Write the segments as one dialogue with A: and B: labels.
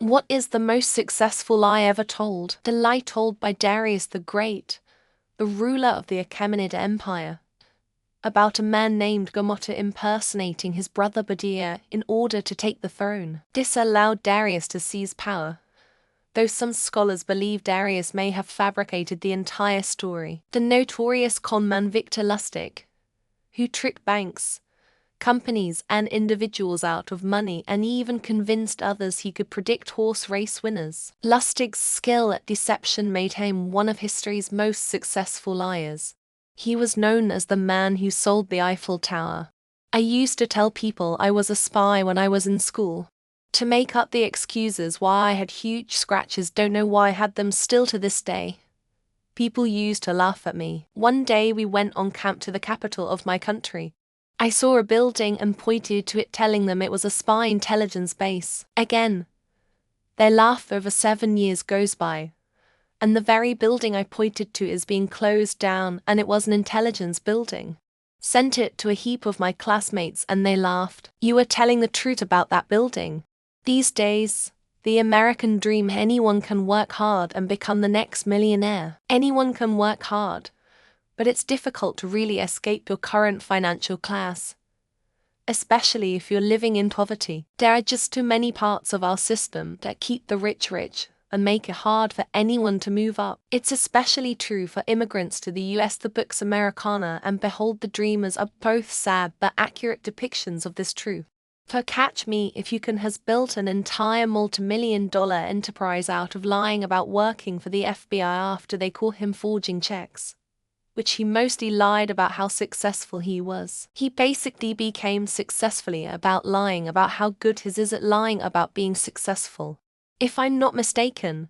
A: What is the most successful lie ever told? The lie told by Darius the Great, the ruler of the Achaemenid Empire, about a man named Gamotta impersonating his brother Badia in order to take the throne. This allowed Darius to seize power, though some scholars believe Darius may have fabricated the entire story. The notorious conman Victor Lustig, who tricked banks, companies and individuals out of money and even convinced others he could predict horse race winners. Lustig's skill at deception made him one of history's most successful liars. He was known as the man who sold the Eiffel Tower. I used to tell people I was a spy when I was in school. To make up the excuses why I had huge scratches, don't know why I had them still to this day. People used to laugh at me. One day we went on camp to the capital of my country. I saw a building and pointed to it, telling them it was a spy intelligence base. Again, their laugh. Over 7 years goes by, and the very building I pointed to is being closed down, and it was an intelligence building. Sent it to a heap of my classmates and they laughed. You were telling the truth about that building. These days, the American dream: anyone can work hard and become the next millionaire. Anyone can work hard, but it's difficult to really escape your current financial class, especially if you're living in poverty. There are just too many parts of our system that keep the rich rich and make it hard for anyone to move up. It's especially true for immigrants to the US. The books Americana and Behold the Dreamers are both sad but accurate depictions of this truth. For Catch Me If You Can has built an entire multi-million-dollar enterprise out of lying about working for the FBI after they caught him forging checks, which he mostly lied about how successful he was. He basically became successfully about lying about how good his is at lying about being successful. If I'm not mistaken,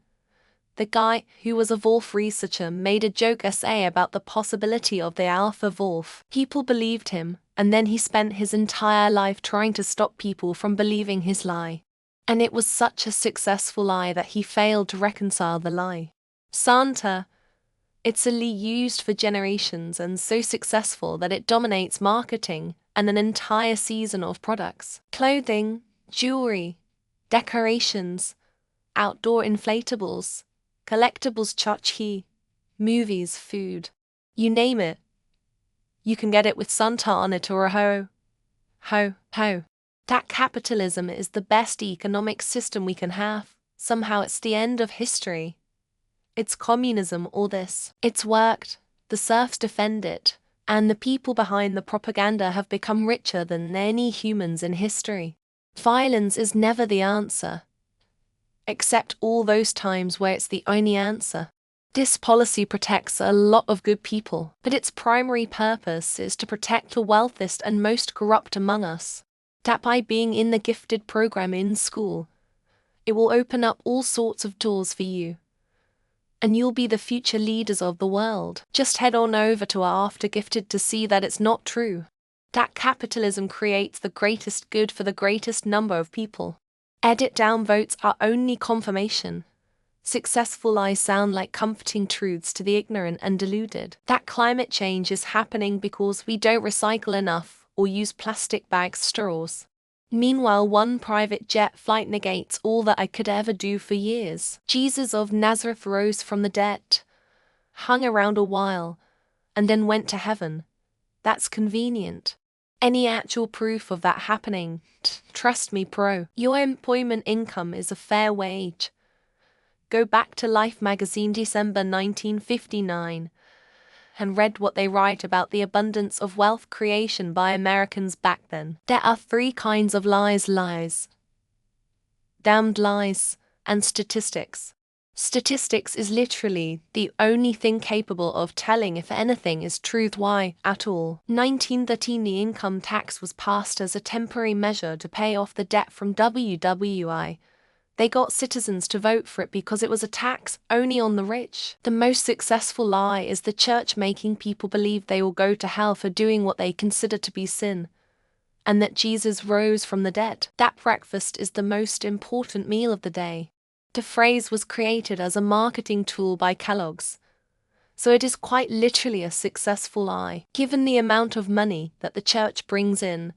A: the guy who was a Wolf researcher made a joke essay about the possibility of the alpha wolf. People believed him, and then he spent his entire life trying to stop people from believing his lie. And it was such a successful lie that he failed to reconcile the lie. Santa. It's a lie used for generations and so successful that it dominates marketing and an entire season of products. Clothing, jewelry, decorations, outdoor inflatables, collectibles, tchotchke, movies, food. You name it. You can get it with Santa on it or a ho, ho, ho. That capitalism is the best economic system we can have. Somehow it's the end of history. It's communism, all this. It's worked, the serfs defend it, and the people behind the propaganda have become richer than any humans in history. Violence is never the answer, except all those times where it's the only answer. This policy protects a lot of good people, but its primary purpose is to protect the wealthiest and most corrupt among us. That by being in the gifted program in school, it will open up all sorts of doors for you, and you'll be the future leaders of the world. Just head on over to our After Gifted to see that it's not true. That capitalism creates the greatest good for the greatest number of people. Edit down votes are only confirmation. Successful lies sound like comforting truths to the ignorant and deluded. That climate change is happening because we don't recycle enough or use plastic bag straws. Meanwhile, one private jet flight negates all that I could ever do for years. Jesus of Nazareth rose from the dead, hung around a while, and then went to heaven. That's convenient. Any actual proof of that happening? Trust me, bro. Your employment income is a fair wage. Go back to Life magazine December 1959 and read what they write about the abundance of wealth creation by Americans back then. There are 3 kinds of lies: damned lies, and statistics. Statistics is literally the only thing capable of telling if anything is truth. Why at all? 1913, the income tax was passed as a temporary measure to pay off the debt from WWI. They got citizens to vote for it because it was a tax only on the rich. The most successful lie is the church making people believe they will go to hell for doing what they consider to be sin, and that Jesus rose from the dead. That breakfast is the most important meal of the day. The phrase was created as a marketing tool by Kellogg's, so it is quite literally a successful lie. Given the amount of money that the church brings in,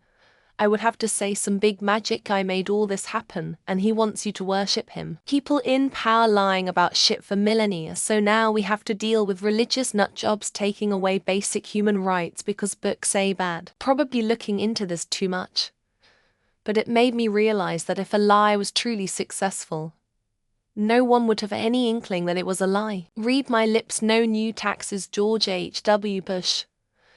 A: I would have to say some big magic guy made all this happen and he wants you to worship him. People in power lying about shit for millennia, so now we have to deal with religious nutjobs taking away basic human rights because books say bad. Probably looking into this too much. But it made me realize that if a lie was truly successful, no one would have any inkling that it was a lie. Read my lips, no new taxes, George H.W. Bush,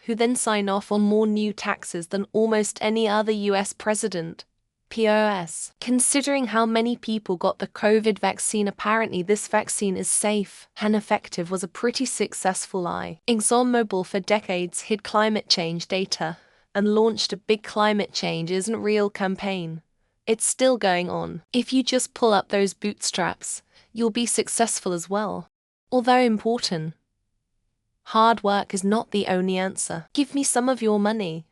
A: who then signed off on more new taxes than almost any other US president. POS. Considering how many people got the COVID vaccine, apparently this vaccine is safe and effective, was a pretty successful lie. ExxonMobil for decades hid climate change data and launched a big climate change isn't real campaign. It's still going on. If you just pull up those bootstraps, you'll be successful as well. Although important, hard work is not the only answer. Give me some of your money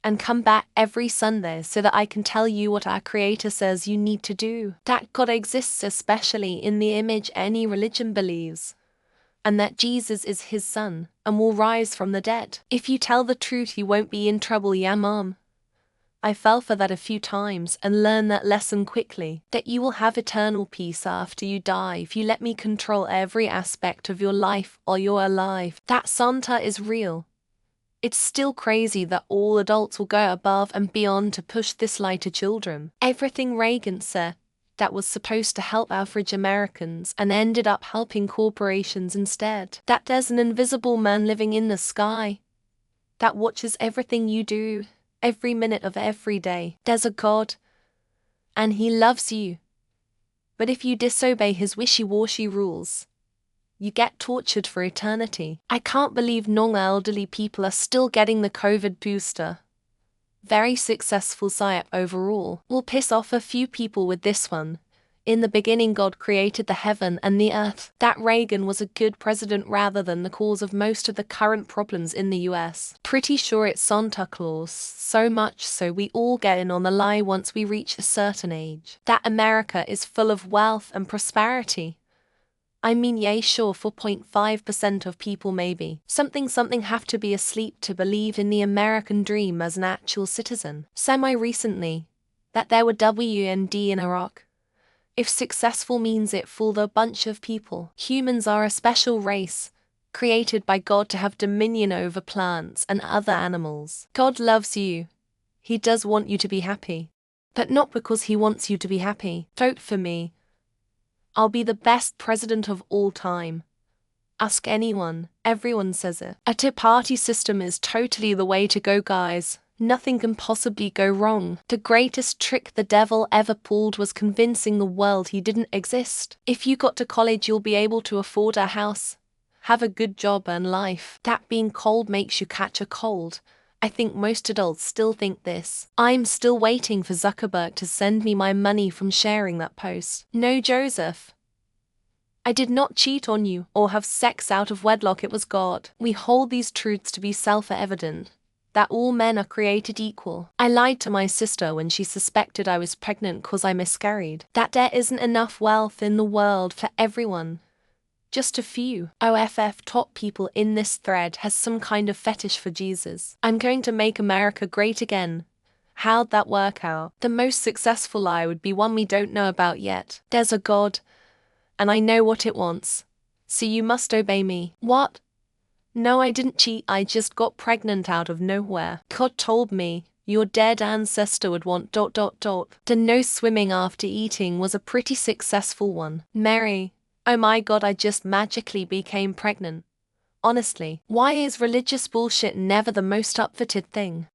A: and come back every Sunday so that I can tell you what our Creator says you need to do. That God exists especially in the image any religion believes, and that Jesus is his son and will rise from the dead. If you tell the truth, you won't be in trouble, yeah, Mom. I fell for that a few times and learned that lesson quickly, that you will have eternal peace after you die if you let me control every aspect of your life while you're alive. That Santa is real. It's still crazy that all adults will go above and beyond to push this lie to children. Everything Reagan said that was supposed to help average Americans and ended up helping corporations instead. That there's an invisible man living in the sky that watches everything you do, every minute of every day. There's a God, and he loves you. But if you disobey his wishy-washy rules, you get tortured for eternity. I can't believe non-elderly people are still getting the COVID booster. Very successful psyop overall. We'll piss off a few people with this one. In the beginning God created the heaven and the earth. That Reagan was a good president rather than the cause of most of the current problems in the US. Pretty sure it's Santa Claus, so much so we all get in on the lie once we reach a certain age. That America is full of wealth and prosperity. I mean, yeah, sure, 4.5% of people maybe. Something have to be asleep to believe in the American dream as an actual citizen. Semi-recently, that there were WMD in Iraq. If successful means it fooled a bunch of people. Humans are a special race, created by God to have dominion over plants and other animals. God loves you. He does want you to be happy. But not because he wants you to be happy. Vote for me. I'll be the best president of all time. Ask anyone, everyone says it. A two-party system is totally the way to go, guys. Nothing can possibly go wrong. The greatest trick the devil ever pulled was convincing the world he didn't exist. If you got to college, you'll be able to afford a house, have a good job and life. That being cold makes you catch a cold. I think most adults still think this. I'm still waiting for Zuckerberg to send me my money from sharing that post. No, Joseph. I did not cheat on you or have sex out of wedlock. It was God. We hold these truths to be self-evident, that all men are created equal. I lied to my sister when she suspected I was pregnant cause I miscarried. That there isn't enough wealth in the world for everyone. Just a few. OFF top people in this thread has some kind of fetish for Jesus. I'm going to make America great again. How'd that work out? The most successful lie would be one we don't know about yet. There's a God, and I know what it wants. So you must obey me. What? No, I didn't cheat, I just got pregnant out of nowhere. God told me your dead ancestor would want ... The no swimming after eating was a pretty successful one. Mary. Oh my God, I just magically became pregnant. Honestly, why is religious bullshit never the most upvoted thing?